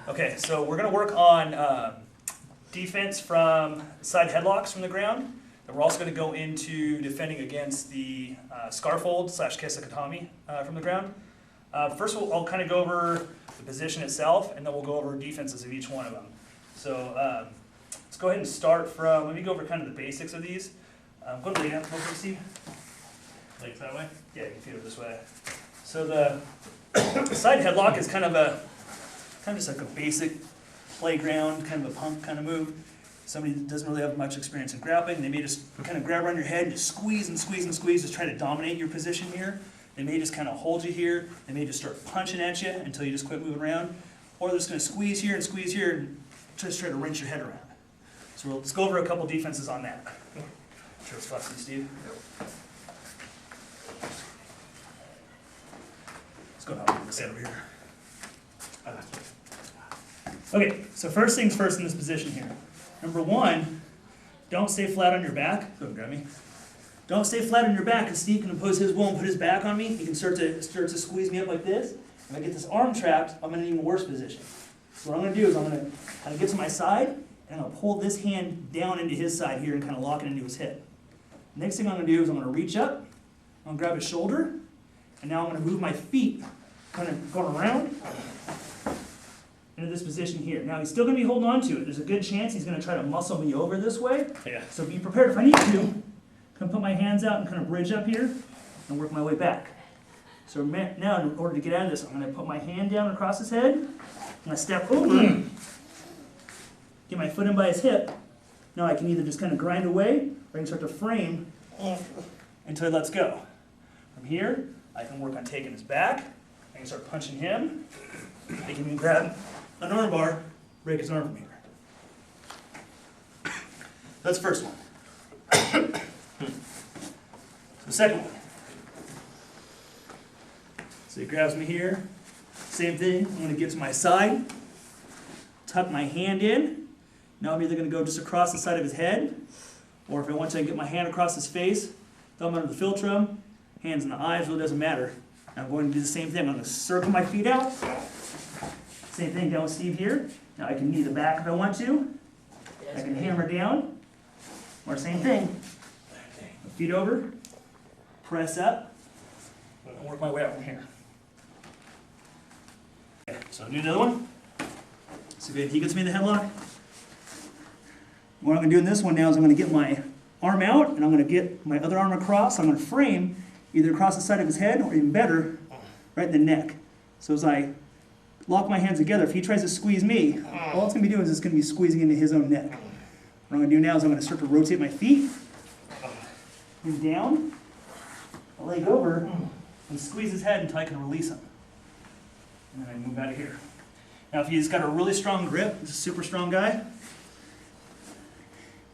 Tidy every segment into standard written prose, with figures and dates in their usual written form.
Okay, so we're going to work on defense from side headlocks from the ground. And we're also going to go into defending against the scarfold / kesekatami from the ground. First, I'll kind of go over the position itself, and then we'll go over defenses of each one of them. So let's go ahead and start from, let me go over kind of the basics of these. Go ahead and lay down real quick, Steve. Legs that way? Yeah, you can feet over this way. So the side headlock is kind of just like a basic playground, kind of a punk kind of move. Somebody that doesn't really have much experience in grappling, they may just kind of grab around your head and just squeeze and squeeze and squeeze, just try to dominate your position here. They may just kind of hold you here. They may just start punching at you until you just quit moving around. Or they're just going to squeeze here and just try to wrench your head around. So let's go over a couple defenses on that. Sure, it's fussy, Steve. Let's go down this side over here. Okay, so first things first in this position here. Number one, don't stay flat on your back. Go ahead and grab me. Don't stay flat on your back, because Steve can impose his will and put his back on me. He can start to squeeze me up like this. If I get this arm trapped, I'm in an even worse position. So what I'm going to do is I'm going to kind of get to my side, and I'm going to pull this hand down into his side here and kind of lock it into his hip. Next thing I'm going to do is I'm going to reach up, I'm going to grab his shoulder, and now I'm going to move my feet, kind of going around into this position here. Now he's still going to be holding on to it. There's a good chance he's going to try to muscle me over this way. Yeah. So be prepared if I need to. I'm going to put my hands out and kind of bridge up here and work my way back. So now in order to get out of this, I'm going to put my hand down across his head. I'm going to step over, get my foot in by his hip. Now I can either just kind of grind away, or I can start to frame until he lets go. From here, I can work on taking his back. I can start punching him. I can even grab an arm bar, break his arm from here. That's the first one. The second one. So he grabs me here. Same thing. I'm going to get to my side, tuck my hand in. Now I'm either going to go just across the side of his head, or if I want to, I can get my hand across his face, thumb under the philtrum, hands in the eyes, really doesn't matter. Now I'm going to do the same thing. I'm going to circle my feet out. Same thing down with Steve here. Now I can knee the back if I want to. I can hammer down. Or same thing. Feet over, press up, and work my way out from here. Okay, so I'll do another one. So if he gets me in the headlock. What I'm going to do in this one now is I'm going to get my arm out, and I'm going to get my other arm across. I'm going to frame either across the side of his head, or even better, right in the neck. So as I lock my hands together, if he tries to squeeze me, all it's going to be doing is it's going to be squeezing into his own neck. What I'm going to do now is I'm going to start to rotate my feet, move down, a leg over, and squeeze his head until I can release him. And then I move out of here. Now if he's got a really strong grip, he's a super strong guy,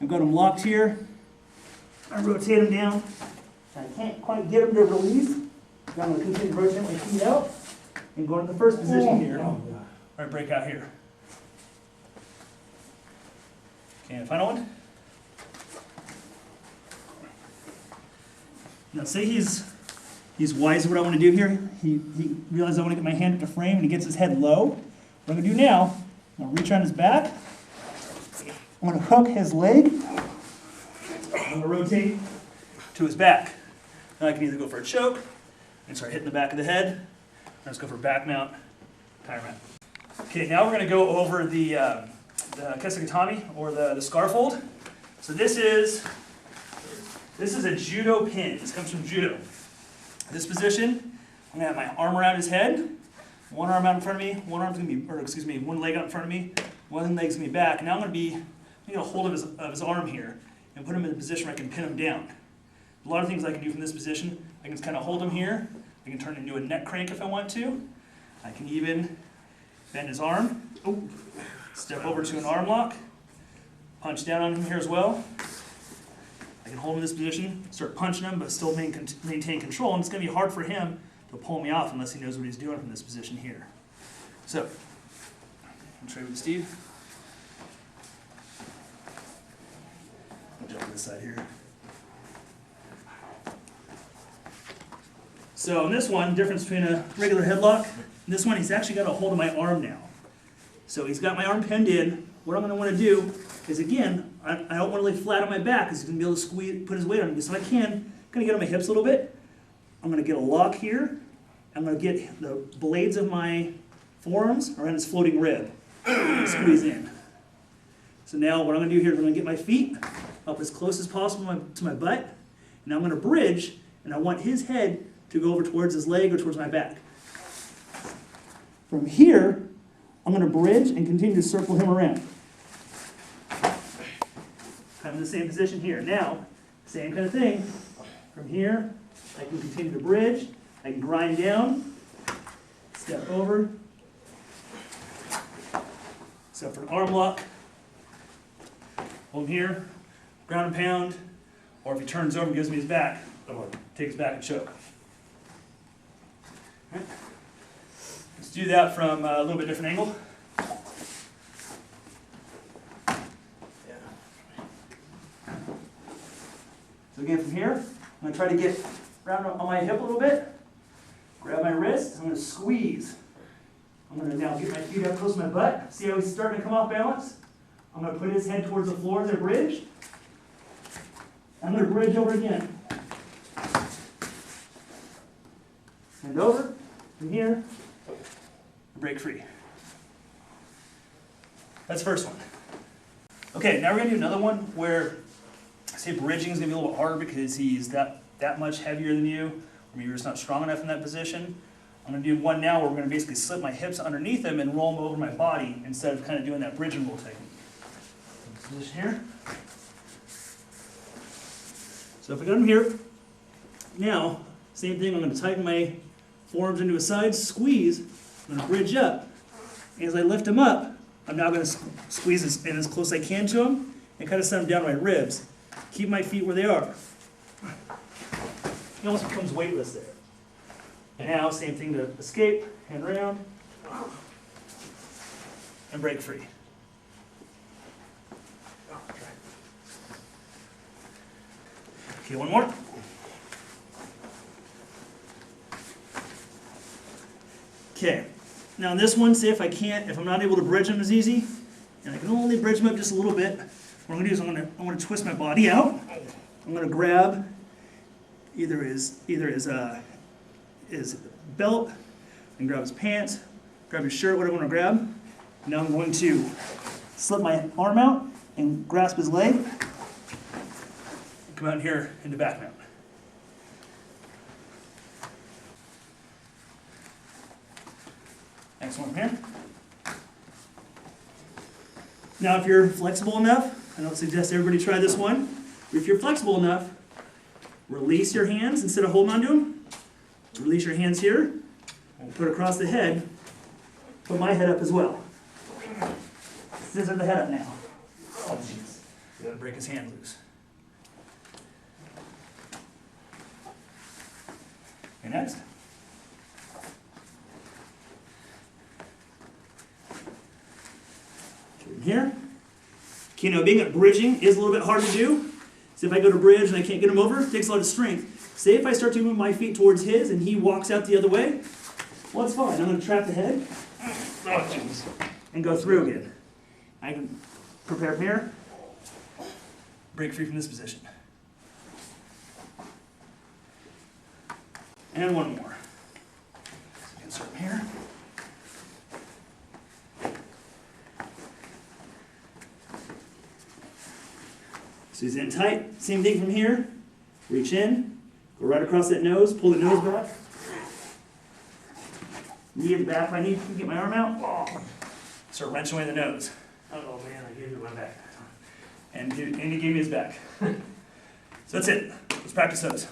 I've got him locked here, I rotate him down, I can't quite get him to release, now I'm going to continue to rotate my feet out, and go into the first position here. Alright, break out here. Okay, and the final one. Now say he's wise to what I want to do here. He realizes I want to get my hand at the frame, and he gets his head low. What I'm going to do now, I'm going to reach on his back. I'm going to hook his leg. I'm going to rotate to his back. Now I can either go for a choke and start hitting the back of the head. Let's go for back mount, tire mount. Okay, now we're going to go over the kesekatami, or the scarfold. So this is a judo pin. This comes from judo. This position, I'm going to have my arm around his head, one arm out in front of me, one leg out in front of me, one leg's going to be back. Now I'm going to get a hold of his arm here and put him in a position where I can pin him down. A lot of things I can do from this position. I can just kind of hold him here. I can turn it into a neck crank if I want to. I can even bend his arm, step over to an arm lock, punch down on him here as well. I can hold him in this position, start punching him, but still maintain control, and it's going to be hard for him to pull me off unless he knows what he's doing from this position here. So, I'll trade with Steve. I'll jump to this side here. So in this one, difference between a regular headlock and this one, he's actually got a hold of my arm now. So he's got my arm pinned in. What I'm going to want to do is, again, I don't want to lay flat on my back because he's going to be able to squeeze, put his weight on me. So I can, I'm going to get on my hips a little bit. I'm going to get a lock here. I'm going to get the blades of my forearms around his floating rib. Squeeze in. So now what I'm going to do here is I'm going to get my feet up as close as possible to my butt. And I'm going to bridge, and I want his head to go over towards his leg or towards my back. From here, I'm going to bridge and continue to circle him around. I'm in the same position here. Now, same kind of thing. From here, I can continue to bridge. I can grind down, step over. So for an arm lock, hold him here, ground and pound, or if he turns over and gives me his back, I'm going to take his back and choke. All right. Let's do that from a little bit different angle. So again, from here, I'm going to try to get around on my hip a little bit, grab my wrist, I'm going to squeeze. I'm going to now get my feet up close to my butt. See how he's starting to come off balance? I'm going to put his head towards the floor as I bridge. I'm going to bridge over again. And over, from here, break free. That's the first one. Okay, now we're going to do another one where, say, bridging is going to be a little bit harder because he's that much heavier than you, or maybe you're just not strong enough in that position. I'm going to do one now where we're going to basically slip my hips underneath him and roll him over my body instead of kind of doing that bridge and roll technique. Position here. So if I got him here, now, same thing, I'm going to tighten my forearms into his sides, squeeze, I'm going to bridge up. And as I lift him up, I'm now going to squeeze in as close as I can to him and kind of send him down to my ribs. Keep my feet where they are. He almost becomes weightless there. And now, same thing to escape, hand around, and break free. Okay, one more. Okay, now this one, say if I'm not able to bridge him as easy, and I can only bridge him up just a little bit, what I'm going to do is I'm going to twist my body out. I'm going to grab either his belt, and grab his pants, grab his shirt, whatever I want to grab. Now I'm going to slip my arm out and grasp his leg. Come out here into back mount. Next one here. Now if you're flexible enough, I don't suggest everybody try this one, but if you're flexible enough, release your hands instead of holding onto them. Release your hands here, and put across the head, put my head up as well. Scissor the head up now. Oh jeez, you gotta break his hand loose. Okay, next. Here. Okay, now being at bridging is a little bit hard to do. So if I go to bridge and I can't get him over, it takes a lot of strength. Say if I start to move my feet towards his and he walks out the other way, well, it's fine. I'm going to trap the head and go through again. I can prepare from here, break free from this position. And one more. So insert from here. So he's in tight. Same thing from here. Reach in, go right across that nose, pull the nose back. Knee in the back of my knee, get my arm out. Start wrenching away the nose. Oh man, I gave you my back. And he gave me his back. So that's it. Let's practice those.